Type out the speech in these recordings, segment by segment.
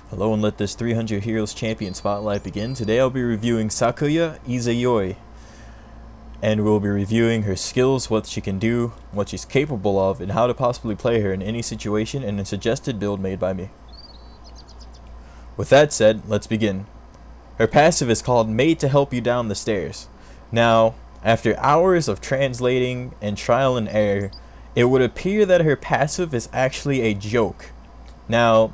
Hello and let this 300 Heroes Champion Spotlight begin. Today I'll be reviewing Sakuya Izayoi. And we'll be reviewing her skills, what she can do, what she's capable of, and how to possibly play her in any situation and a suggested build made by me. With that said, let's begin. Her passive is called Made to Help You Down the Stairs. Now, after hours of translating and trial and error, it would appear that her passive is actually a joke. Now,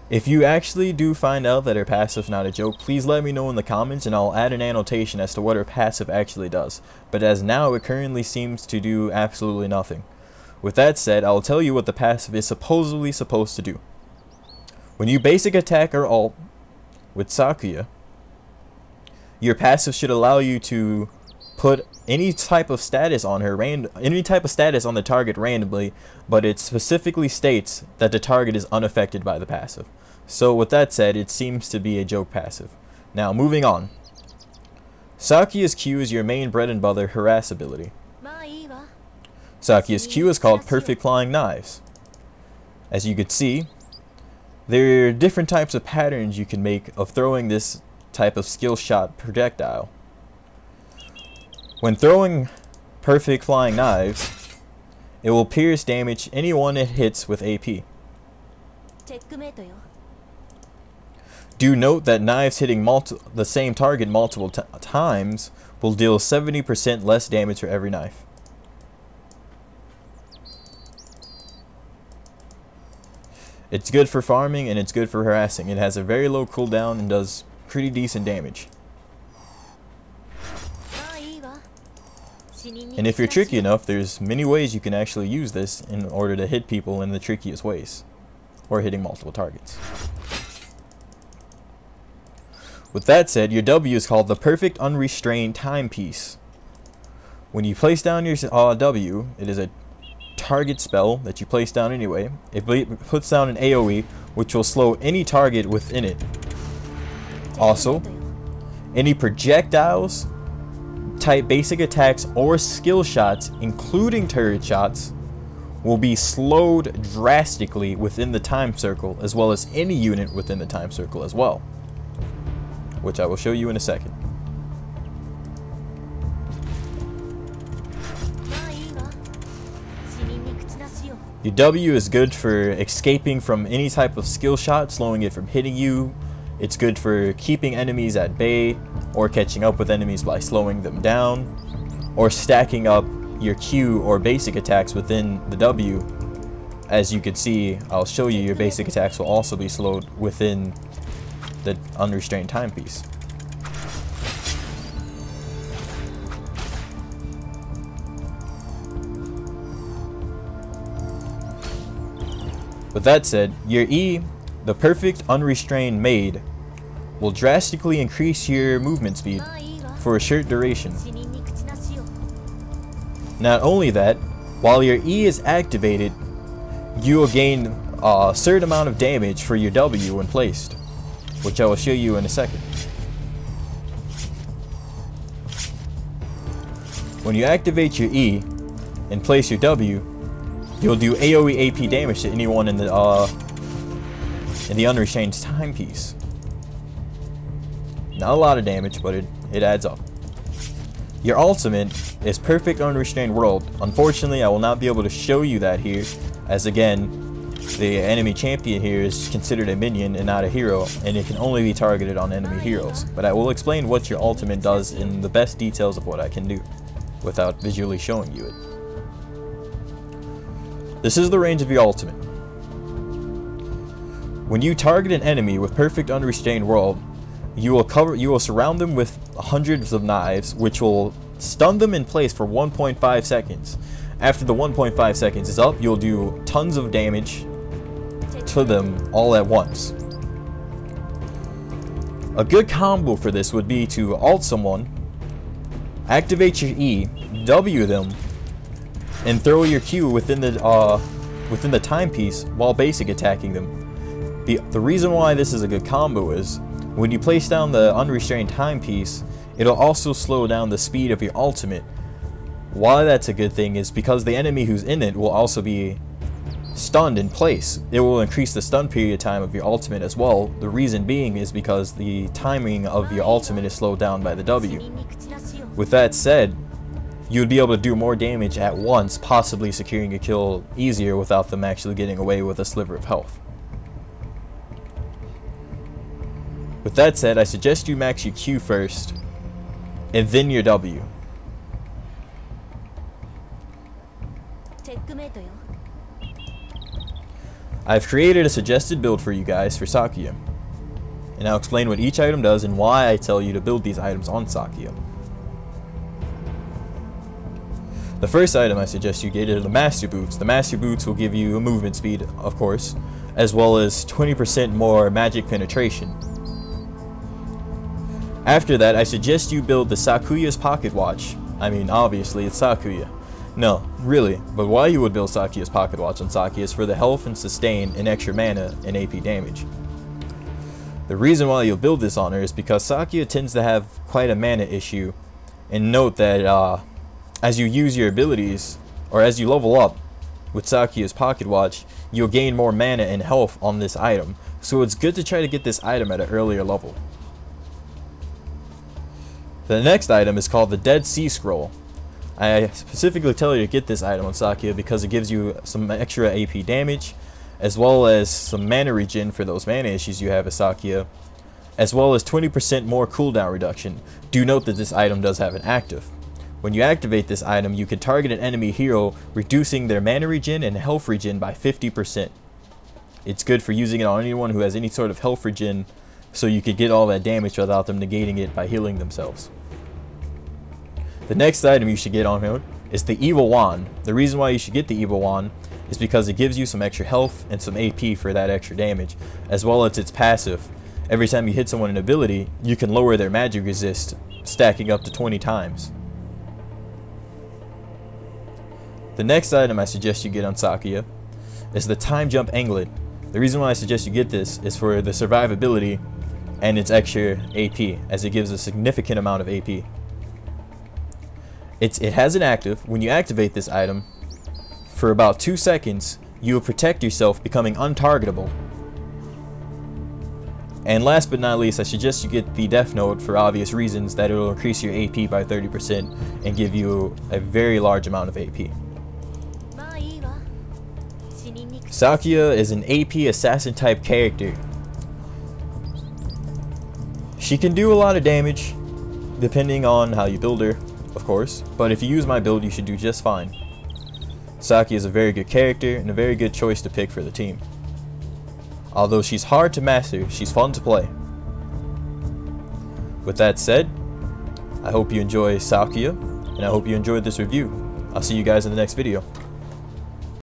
if you actually do find out that her passive is not a joke, please let me know in the comments and I'll add an annotation as to what her passive actually does. But as now, it currently seems to do absolutely nothing. With that said, I'll tell you what the passive is supposedly supposed to do. When you basic attack or ult with Sakuya, your passive should allow you to put any type of status on her any type of status on the target randomly, but it specifically states that the target is unaffected by the passive. So with that said, it seems to be a joke passive. Now moving on. Sakuya's Q is your main bread and butter harass ability. Sakuya's Q is called Perfect Flying Knives. As you can see, there are different types of patterns you can make of throwing this type of skill shot projectile. When throwing Perfect Flying Knives, it will pierce damage anyone it hits with AP. Do note that knives hitting the same target multiple times will deal 70% less damage for every knife. It's good for farming and it's good for harassing. It has a very low cooldown and does pretty decent damage. And if you're tricky enough, there's many ways you can actually use this in order to hit people in the trickiest ways, or hitting multiple targets. With that said, your W is called the Perfect Unrestrained Timepiece. When you place down your W, it is a target spell that you place down anyway. It puts down an AoE, which will slow any target within it. Also, any projectiles, type basic attacks, or skill shots, including turret shots, will be slowed drastically within the time circle, as well as any unit within the time circle as well, which I will show you in a second. Your W is good for escaping from any type of skill shot, slowing it from hitting you. It's good for keeping enemies at bay, or catching up with enemies by slowing them down, or stacking up your Q or basic attacks within the W. As you can see, I'll show you, your basic attacks will also be slowed within the unrestrained timepiece. With that said, your E, the Perfect Unrestrained Made, will drastically increase your movement speed for a short duration. Not only that, while your E is activated, you will gain a certain amount of damage for your W when placed, which I will show you in a second. When you activate your E and place your W, you'll do AoE AP damage to anyone in the unrestrained timepiece. Not a lot of damage, but it adds up. Your ultimate is Perfect Unrestrained World. Unfortunately, I will not be able to show you that here, as again, the enemy champion here is considered a minion and not a hero, and it can only be targeted on enemy heroes. But I will explain what your ultimate does in the best details of what I can do, without visually showing you it. This is the range of your ultimate. When you target an enemy with Perfect Unrestrained World, you will surround them with hundreds of knives, which will stun them in place for 1.5 seconds. After the 1.5 seconds is up, you'll do tons of damage to them all at once. A good combo for this would be to ult someone, activate your E, W them, and throw your Q within the timepiece while basic attacking them. The reason why this is a good combo is when you place down the unrestrained timepiece, it'll also slow down the speed of your ultimate, Why that's a good thing is because the enemy who's in it will also be stunned in place. It will increase the stun period time of your ultimate as well. The reason being is because the timing of your ultimate is slowed down by the W. With that said, you would be able to do more damage at once, possibly securing a kill easier without them actually getting away with a sliver of health. With that said, I suggest you max your Q first, and then your W. I've created a suggested build for you guys for Sakuya, and I'll explain what each item does and why I tell you to build these items on Sakuya. The first item I suggest you get are the Master Boots. The Master Boots will give you a movement speed, of course, as well as 20% more magic penetration. After that, I suggest you build the Sakuya's Pocket Watch. I mean, obviously, it's Sakuya. No, really, but why you would build Sakuya's Pocket Watch on Sakuya is for the health and sustain and extra mana and AP damage. The reason why you'll build this on her is because Sakuya tends to have quite a mana issue, and note that as you use your abilities, or as you level up with Sakuya's Pocket Watch, you'll gain more mana and health on this item, so it's good to try to get this item at an earlier level. The next item is called the Dead Sea Scroll. I specifically tell you to get this item on Sakuya because it gives you some extra AP damage, as well as some mana regen for those mana issues you have with Sakuya, as well as 20% more cooldown reduction. Do note that this item does have an active. When you activate this item, you can target an enemy hero, reducing their mana regen and health regen by 50%. It's good for using it on anyone who has any sort of health regen, so you could get all that damage without them negating it by healing themselves. The next item you should get on here is the Evil Wand. The reason why you should get the Evil Wand is because it gives you some extra health and some AP for that extra damage, as well as its passive. Every time you hit someone in ability, you can lower their magic resist, stacking up to 20 times. The next item I suggest you get on Sakuya is the Time Jump Anklet. The reason why I suggest you get this is for the survivability and its extra AP, as it gives a significant amount of AP. It has an active. When you activate this item, for about 2 seconds, you will protect yourself, becoming untargetable. And last but not least, I suggest you get the Death Note for obvious reasons, that it will increase your AP by 30% and give you a very large amount of AP. Sakuya is an AP assassin type character. She can do a lot of damage, depending on how you build her, of course, but if you use my build, you should do just fine. Sakuya is a very good character and a very good choice to pick for the team. Although she's hard to master, she's fun to play. With that said, I hope you enjoy Sakuya, and I hope you enjoyed this review. I'll see you guys in the next video.